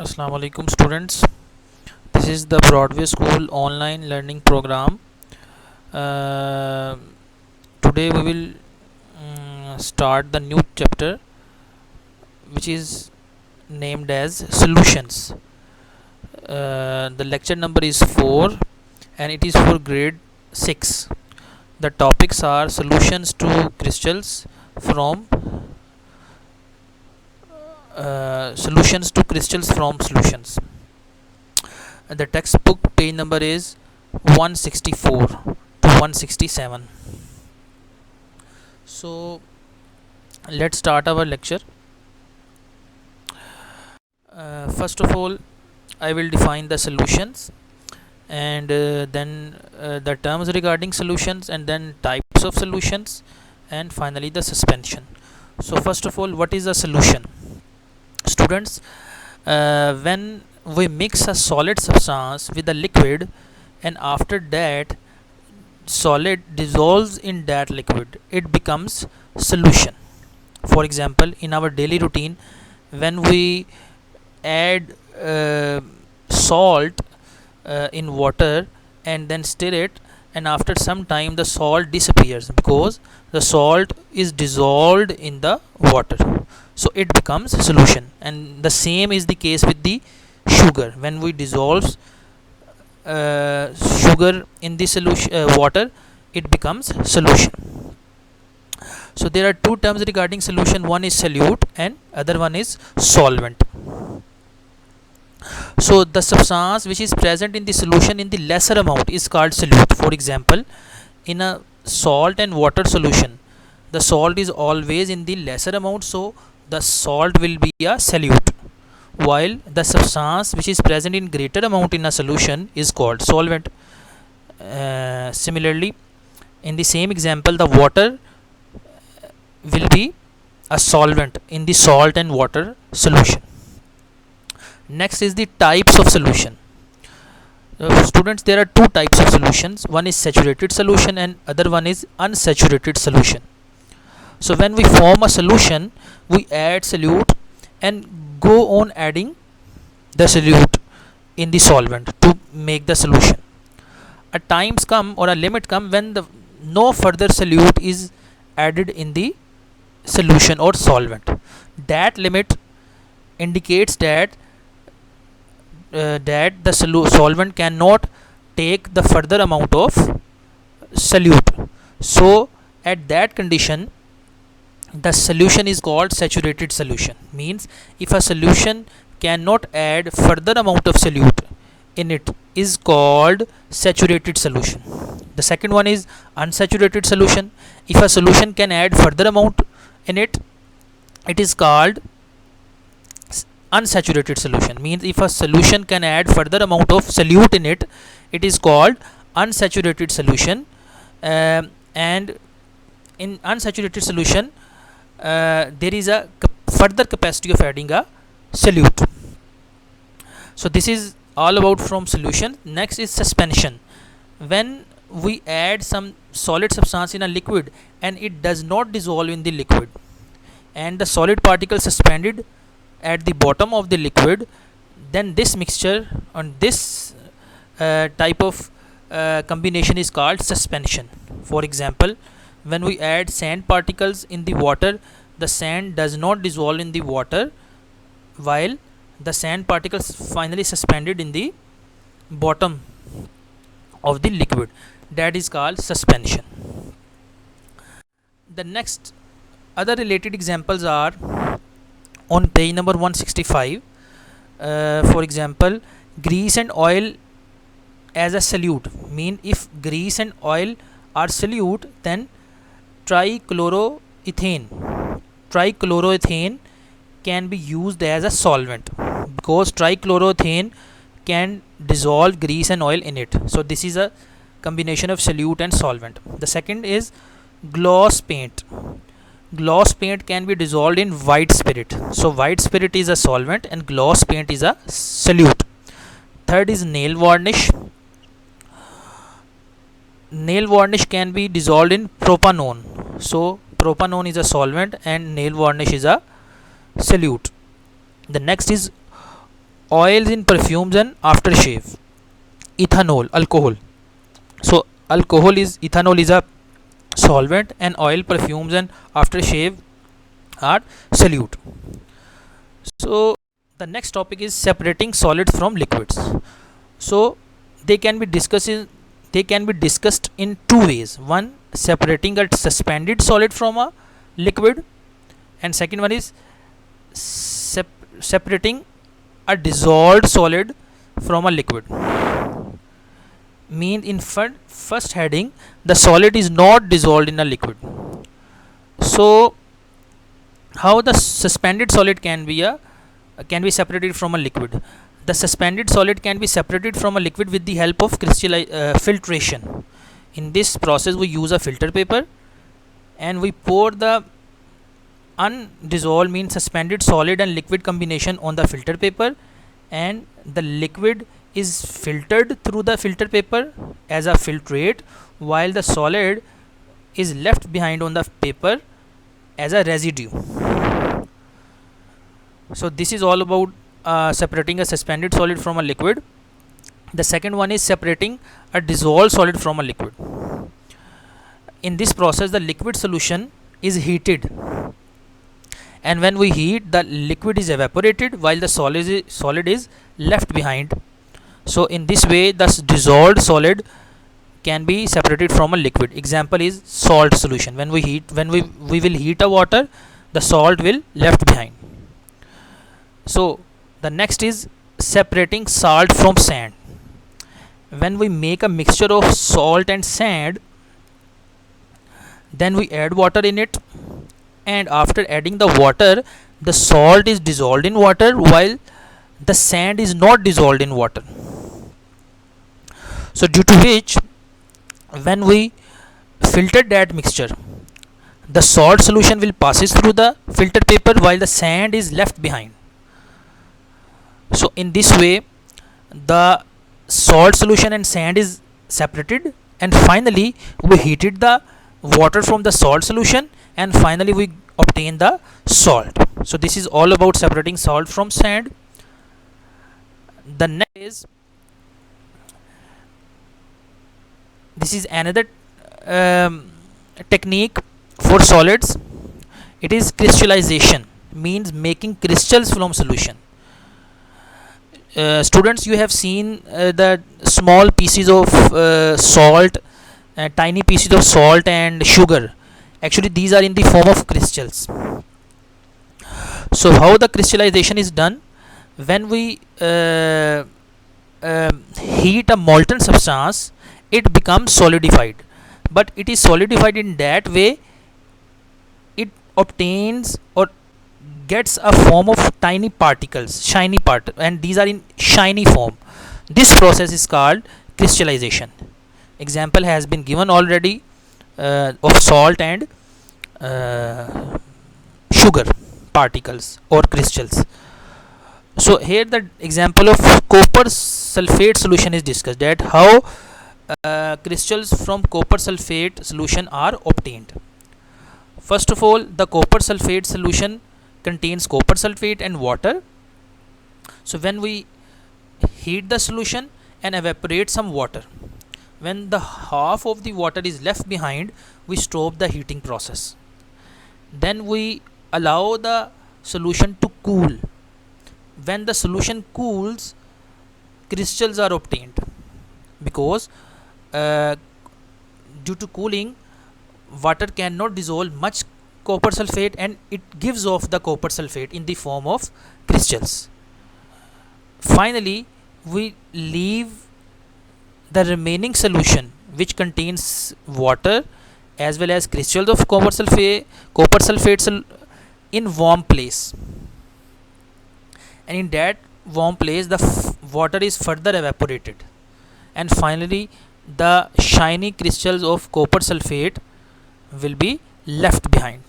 Assalamu alaikum students. This is the Broadway School online learning program. Uh, Today we will start the new chapter which is named as solutions. The lecture number is 4 and it is for grade 6. The topics are solutions to crystals from solutions. The textbook page number is 164 to 167. So let's start our lecture. First of all, I will define the solutions, and then the terms regarding solutions, and then types of solutions, and finally the suspension. So first of all, what is a solution? Students, when we mix a solid substance with a liquid, and after that solid dissolves in that liquid, it becomes solution. For example, in our daily routine, when we add salt in water and then stir it, and after some time the salt disappears because the salt is dissolved in the water, so it becomes solution. And the same is the case with the sugar. When we dissolve sugar in the solution water, it becomes solution. So there are two terms regarding solution. One is solute and other one is solvent. So the substance which is present in the solution in the lesser amount is called solute. For example, in a salt and water solution, the salt is always in the lesser amount, so the salt will be a solute, while the substance which is present in greater amount in a solution is called solvent. Similarly, in the same example, the water will be a solvent in the salt and water solution. Next is the types of solution. Students, there are two types of solutions. One is saturated solution and other one is unsaturated solution. So when we form a solution, we add solute and go on adding the solute in the solvent to make the solution. A times come or a limit come when no further solute is added in the solution or solvent. That limit indicates that the solvent cannot take the further amount of solute. So at that condition, the solution is called saturated solution. Means if a solution cannot add further amount of solute in it, is called saturated solution. The second one is unsaturated solution. If a solution can add further amount in it, it is called unsaturated solution. Means if a solution can add further amount of solute in it, it is called unsaturated solution. And in unsaturated solution, there is a further capacity of adding a solute. So this is all about from solution. Next is suspension. When we add some solid substance in a liquid and it does not dissolve in the liquid, and the solid particle suspended at the bottom of the liquid, then this mixture on this type of combination is called suspension. For example, when we add sand particles in the water, the sand does not dissolve in the water, while the sand particles finally suspended in the bottom of the liquid. That is called suspension. The next other related examples are on page number 165. For example, grease and oil as a solute. Mean if grease and oil are solute, then trichloroethane can be used as a solvent, because trichloroethane can dissolve grease and oil in it. So this is a combination of solute and solvent. The second is gloss paint. Gloss paint can be dissolved in white spirit, so white spirit is a solvent and gloss paint is a solute. Third is nail varnish. Nail varnish can be dissolved in propanone, so propanone is a solvent and nail varnish is a solute. The next is oils in perfumes and aftershave. Ethanol, alcohol. So ethanol is a solvent, and oil, perfumes and aftershave are solute. So the next topic is separating solids from liquids. So they can be discussed in two ways. One, separating a suspended solid from a liquid, and second one is separating a dissolved solid from a liquid. Mean in first heading, the solid is not dissolved in a liquid. So how the suspended solid can be separated from a liquid? The suspended solid can be separated from a liquid with the help of filtration. In this process, we use a filter paper and we pour the undissolved, means suspended solid and liquid combination on the filter paper, and the liquid is filtered through the filter paper as a filtrate, while the solid is left behind on the paper as a residue. So this is all about separating a suspended solid from a liquid. The second one is separating a dissolved solid from a liquid. In this process, the liquid solution is heated, and when we heat, the liquid is evaporated while the solid is left behind. So in this way, the dissolved solid can be separated from a liquid. Example is salt solution. When we will heat a water, the salt will left behind. So the next is separating salt from sand. When we make a mixture of salt and sand, then we add water in it, and after adding the water, the salt is dissolved in water while the sand is not dissolved in water. So due to which, when we filter that mixture, the salt solution will passes through the filter paper while the sand is left behind. So in this way, the salt solution and sand is separated, and finally we heated the water from the salt solution, and finally we obtain the salt. So this is all about separating salt from sand. The next is, this is another technique for solids. It is crystallization, means making crystals from solution. Students, you have seen the small pieces of salt, tiny pieces of salt and sugar. Actually, these are in the form of crystals. So how the crystallization is done? When we heat a molten substance, it becomes solidified, but it is solidified in that way it obtains or gets a form of tiny particles, shiny part, and these are in shiny form. This process is called crystallization. Example has been given already of salt and sugar particles or crystals. So here the example of copper sulfate solution is discussed, that how crystals from copper sulfate solution are obtained. First of all, the copper sulfate solution contains copper sulfate and water. So when we heat the solution and evaporate some water, when the half of the water is left behind, we stop the heating process. Then we allow the solution to cool. When the solution cools, crystals are obtained, because due to cooling, water cannot dissolve much copper sulfate, and it gives off the copper sulfate in the form of crystals. Finally, we leave the remaining solution, which contains water as well as crystals of copper sulfate in warm place, and in that warm place the water is further evaporated, and finally the shiny crystals of copper sulfate will be left behind.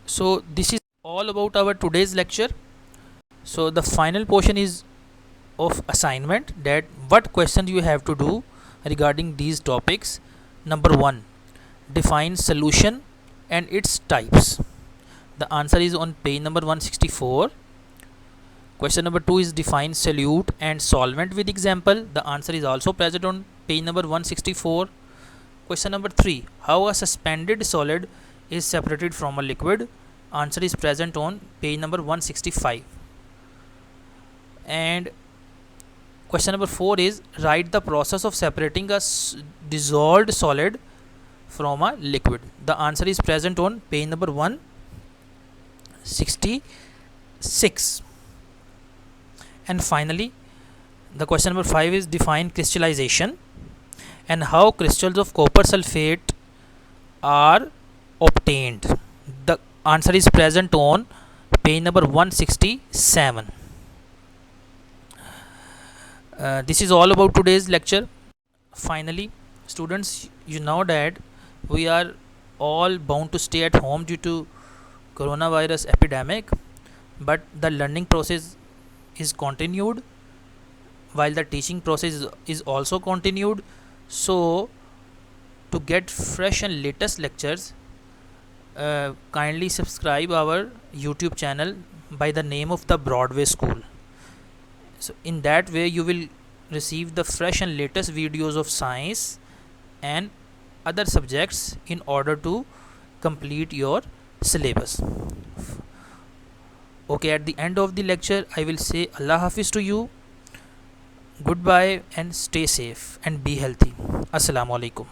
So this is all about our today's lecture. So the final portion is of assignment, that what questions you have to do regarding these topics. Number 1, define solution and its types. The answer is on page number 164. Question number 2 is define solute and solvent with example. The answer is also present on page number 164. Question number 3, how a suspended solid is separated from a liquid. Answer is present on page number 165. And question number 4 is write the process of separating a dissolved solid from a liquid. The answer is present on page number 166. And finally, the question number 5 is define crystallization and how crystals of copper sulfate are obtained. The answer is present on page number 167. This is all about today's lecture. Finally, students, you know that we are all bound to stay at home due to coronavirus epidemic, but the learning process is continued while the teaching process is also continued. So to get fresh and latest lectures, kindly subscribe our YouTube channel by the name of the Broadway School. So in that way you will receive the fresh and latest videos of science and other subjects in order to complete your syllabus. Okay, at the end of the lecture I will say Allah Hafiz to you. Goodbye and stay safe and be healthy. Assalamu alaikum.